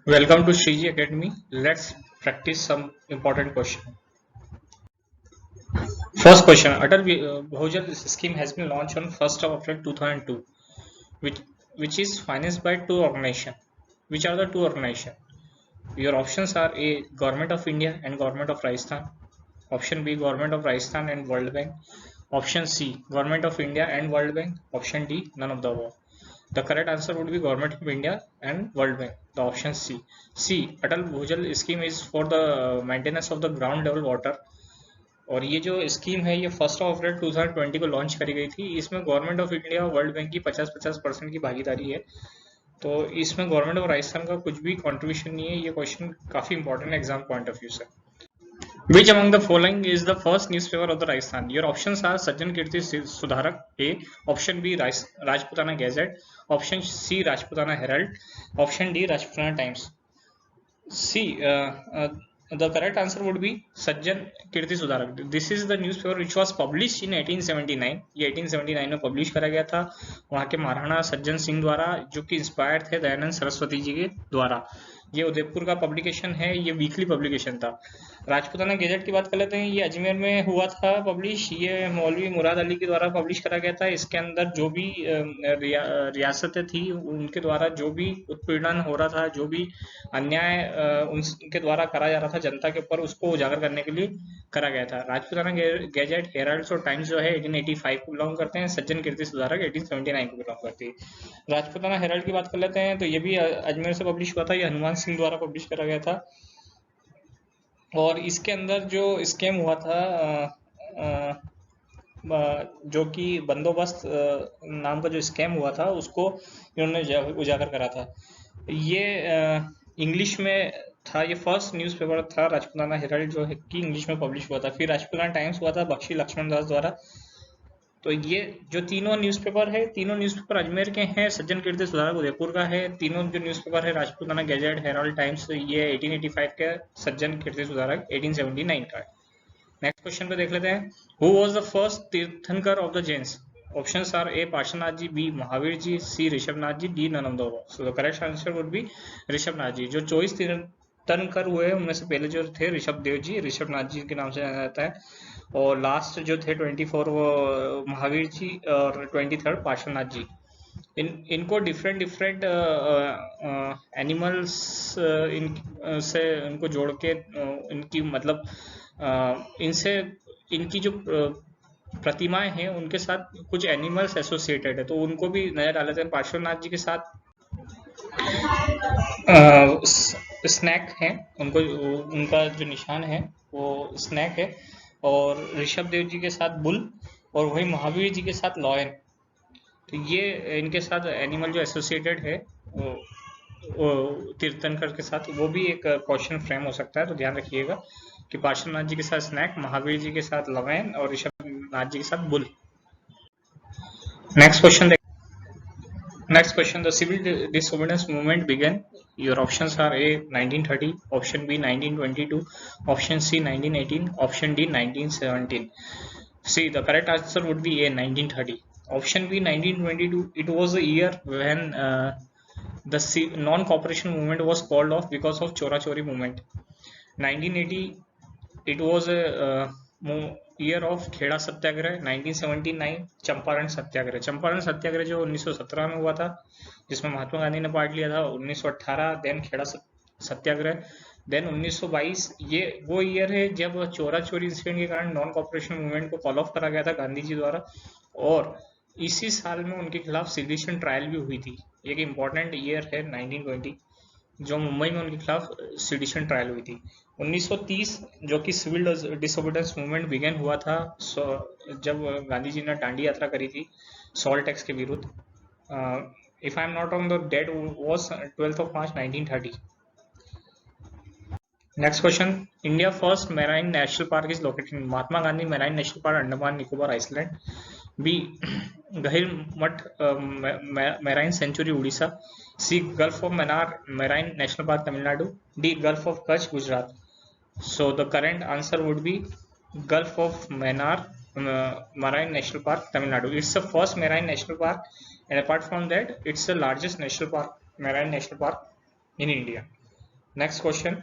Welcome to Shriji Academy. Let's practice some important question. First question: Atal Bhojal scheme has been launched on 1st of April 2002, which which is financed by two organizations. Which are the two organizations? Your options are A. Government of India and Government of Rajasthan. Option B. Government of Rajasthan and World Bank. Option C. Government of India and World Bank. Option D. None of the above. The correct answer would be Government of India and World Bank. The option C. C. Atal Bhujal scheme is for the maintenance of the ground level water. और ये जो scheme है ये 1 अप्रैल 2020 को launch करी गई थी। इसमें गवर्नमेंट ऑफ इंडिया और वर्ल्ड बैंक की 50-50% की भागीदारी है। तो इसमें गवर्नमेंट ऑफ राजस्थान का कुछ भी कंट्रीब्यूशन नहीं है। ये क्वेश्चन काफी इंपॉर्टेंट है एग्जाम पॉइंट ऑफ व्यू से। Which among the following is the first newspaper of the Rajasthan? Your options are Sajjan Kirti Sudharak A. Option B Rajputana Gazette. Option C Rajputana Herald. Option D Rajputana Times. C. The correct answer would be Sajjan Kirti Sudharak. This is the newspaper which was published in 1879. ये 1879 में publish करा गया था वहाँ के महाराणा सज्जन सिंह द्वारा, जो कि इंस्पायर्ड थे दयानंद सरस्वती जी के द्वारा। ये उदयपुर का पब्लिकेशन है, ये वीकली पब्लिकेशन था। राजपूताना गेजेट की बात कर लेते हैं। ये अजमेर में हुआ था पब्लिश। ये मौलवी मुराद अली के द्वारा पब्लिश करा गया था। इसके अंदर जो भी रियासतें थी उनके द्वारा जो भी उत्पीड़न हो रहा था, जो भी अन्याय उनके द्वारा करा जा रहा था जनता के ऊपर, उसको उजागर करने के लिए करा गया था। राजपूताना गैजेट, हेराल्ड्स और टाइम्स जो है 1885 को बिलोंग करते हैं। सज्जन कीर्ति सुधारक 1879 को बिलोंग करती है। राजपूताना हेराल्ड की बात कर लेते हैं तो ये भी अजमेर से पब्लिश हुआ था। ये हनुमान सिंह द्वारा पब्लिश करा गया था। और इसके अंदर जो स्कैम हुआ था जो कि बंदोबस्त नाम का जो स्कैम हुआ था उसको इन्होंने उजागर करा था। ये इंग्लिश में था। ये फर्स्ट न्यूज़पेपर था राजपूताना हेराल्ड जो है कि इंग्लिश में पब्लिश हुआ था। फिर राजपूताना टाइम्स हुआ था बख्शी लक्ष्मण दास द्वारा। तो ये जो तीनों न्यूज़पेपर है, तीनों न्यूज़पेपर अजमेर के हैं। सज्जन कीर्ति सुधारक उदयपुर का है। तीनों जो न्यूज़पेपर है राजपूताना गैजेट, हेराल्ड टाइम्स, ये 1885 का, सज्जन कीर्ति सुधारक 1879 का है। नेक्स्ट क्वेश्चन पे देख लेते हैं। Who was the first tirthankar of the Jains? Options are A Parshvanath ji, B Mahavir ji, C Rishabhnath ji, D none of the above. So the correct answer would be Rishabhnath ji. जो 24 तीर्थंकर हुए उनमें से पहले जो थे ऋषभदेव जी, ऋषभनाथ जी के नाम से जाना जाता है। और लास्ट जो थे 24 वो महावीर जी और 23rd पार्श्वनाथ जी। इनको डिफरेंट एनिमल्स से इनको जोड़ के इनकी मतलब इनसे इनकी जो प्रतिमाएं हैं उनके साथ कुछ एनिमल्स एसोसिएटेड है, तो उनको भी नजर डाल लेते हैं। पार्श्वनाथ जी के साथ स्नैक है, उनको उनका जो निशान है वो स्नैक है। और ऋषभ देव जी के साथ बुल, और वही महावीर जी के साथ लॉयन। तो ये इनके साथ एनिमल जो एसोसिएटेड है वो तीर्थंकर के साथ, वो भी एक क्वेश्चन फ्रेम हो सकता है। तो ध्यान रखिएगा कि पार्श्वनाथ जी के साथ स्नैक, महावीर जी के साथ लवैन और ऋषभनाथ जी के साथ bull. Next question Next question: The civil disobedience movement began. Your options are A 1930, option B 1922, option C 1918, option D 1917. See, the correct answer would be A 1930. Option B 1922. It was the year when the non-cooperation movement was called off because of Chora Chori movement. 1980, it was a year of Kheda Satyagraha. 1979 Champaran Satyagraha. Champaran Satyagraha जो 1917 में हुआ था जिसमें महात्मा गांधी ने part लिया था। 1918 then Kheda सत्याग्रह। Then 1922 ये वो ईयर है जब चोरा चोरी इंसिडेंट के कारण नॉन कॉपरेशन मूवमेंट को कॉल ऑफ करा गया था गांधी जी द्वारा। और इसी साल में उनके खिलाफ सिडिशन ट्रायल भी हुई थी। एक इम्पोर्टेंट ईयर है 1920 जो मुंबई में उनके खिलाफ सिडिशन ट्रायल हुई थी। 1930 जो कि सिविल डिसोबीडियंस मूवमेंट बिगेन हुआ था जब गांधी जी ने दांडी यात्रा करी थी सॉल्ट टैक्स के विरुद्ध। If I am not wrong the date was 12th of March 1930। Next question: India first marine national park is located in? Mahatma Gandhi marine national park, Andaman Nicobar island. B Gahirmatha marine sanctuary Orissa. C gulf of Mannar marine national park Tamil Nadu. D gulf of Kutch Gujarat. So the current answer would be Gulf of Mannar Marine National Park, Tamil Nadu. It's the first marine national park, and apart from that, it's the largest national park, marine national park in India. Next question,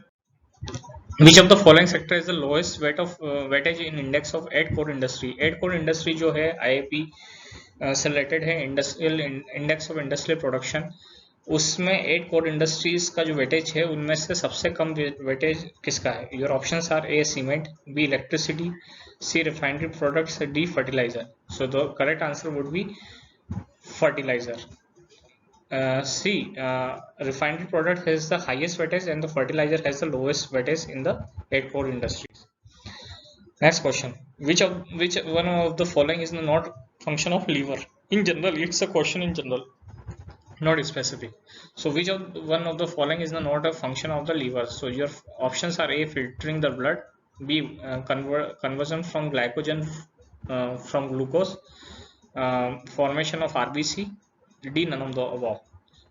which of the following sector is the lowest weightage in index of 8 core industry? 8 core industry जो है IAP से related है, industrial index of industrial production, उसमें 8 core industries का जो weightage है उनमें से सबसे कम वेटेज किसका है? Your options are A cement, B electricity, C refinery products, D fertiliser. So the correct answer would be fertilizer. C. Refinery product has the highest weightage and the fertilizer has the lowest weightage in the 8 core industries. Next question. Which one of the following is not function of liver? In general, it's a question in general, not specific. So which of one of the following is not a function of the liver? So your options are A. Filtering the blood, B. Conversion from glycogen from glucose, formation of RBC, D. None of the above.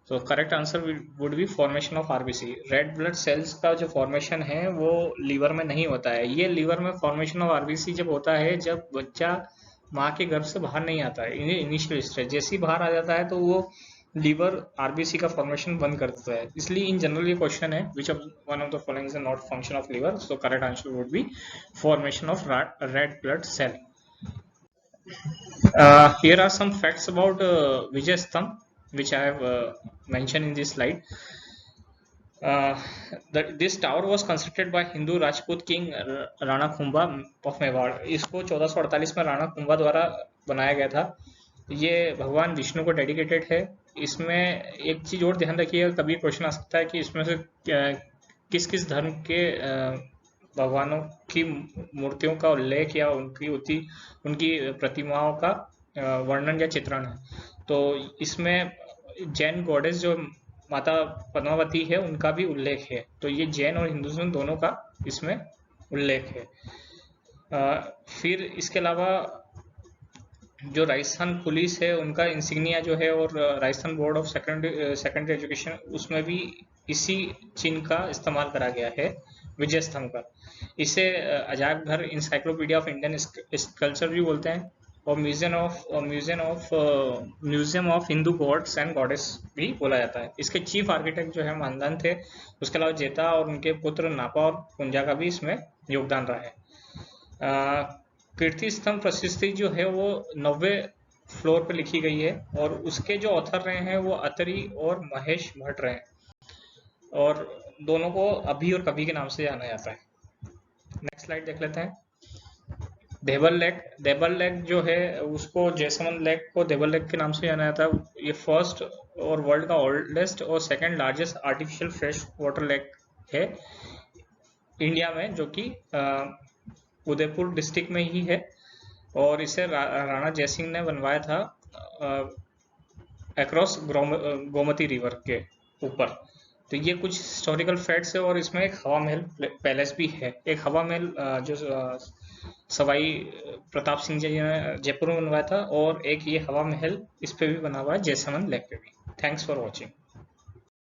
तो correct answer would be formation of RBC. Red blood cells का जो formation है वो liver में नहीं होता है. ये लीवर में फॉर्मेशन ऑफ आरबीसी जब होता है जब बच्चा माँ के गर्भ से बाहर नहीं आता है, इनिशियल स्टेज. जैसे ही बाहर आ जाता है तो वो लीवर आरबीसी का फॉर्मेशन बंद कर देता है. इसलिए इन जनरल ये क्वेश्चन है which of one of the following is not function of liver. So correct answer would be formation of red blood cell. Here are some facts about Vijay Stamp which I have mentioned in this slide. This tower was constructed by Hindu Rajput king Rana Kumbha of Mewar. इसको 1448 में राणा कुंभा द्वारा बनाया गया था. ये भगवान विष्णु को dedicated है. इसमें एक चीज और ध्यान रखिएगा, कभी क्वेश्चन आ सकता है कि इसमें से किस किस धर्म के भगवानों की मूर्तियों का उल्लेख या उनकी प्रतिमाओं का वर्णन या चित्रण है. तो इसमें जैन गॉडेस जो माता पद्मावती है उनका भी उल्लेख है. तो ये जैन और हिंदुइज्म दोनों का इसमें उल्लेख है. फिर इसके अलावा जो राजस्थान पुलिस है उनका इंसिग्निया जो है और Rajasthan board of secondary education उसमें भी इसी चिन्ह का इस्तेमाल करा गया है, विजय स्तंभ का. इसे अजायब घर इंसाइक्लोपीडिया ऑफ इंडियन कल्चर भी बोलते हैं और museum of Hindu gods and goddess भी बोला जाता है. इसके चीफ आर्किटेक्ट जो है मानधन थे. उसके अलावा जेता और उनके पुत्र नापा और कुंजा का भी इसमें योगदान रहा है. कीर्ति स्तंभ प्रशस्ति जो है वो 90वें फ्लोर पे लिखी गई है और उसके जो ऑथर रहे हैं वो अतरी और महेश भट्ट रहे हैं और दोनों को अभी और कभी के नाम से जाना जाता है. नेक्स्ट स्लाइड देख लेते हैं. देबल लेक जो है उसको जैसमंद लेक को देबल लेक के नाम से जाना जाता है. ये फर्स्ट और वर्ल्ड का ओल्डेस्ट और second largest artificial fresh water lake है इंडिया में, जो कि उदयपुर डिस्ट्रिक्ट में ही है और इसे राणा जयसिंह ने बनवाया था अक्रॉस गोमती रिवर के ऊपर. तो ये कुछ हिस्टोरिकल फैक्ट्स है और इसमें एक हवा महल पैलेस भी है. एक हवा महल जो सवाई प्रताप सिंह जी ने जयपुर में बनवाया था और एक ये हवा महल इस पे भी बना हुआ है जैसलमेर लेक पे भी. Thanks for watching.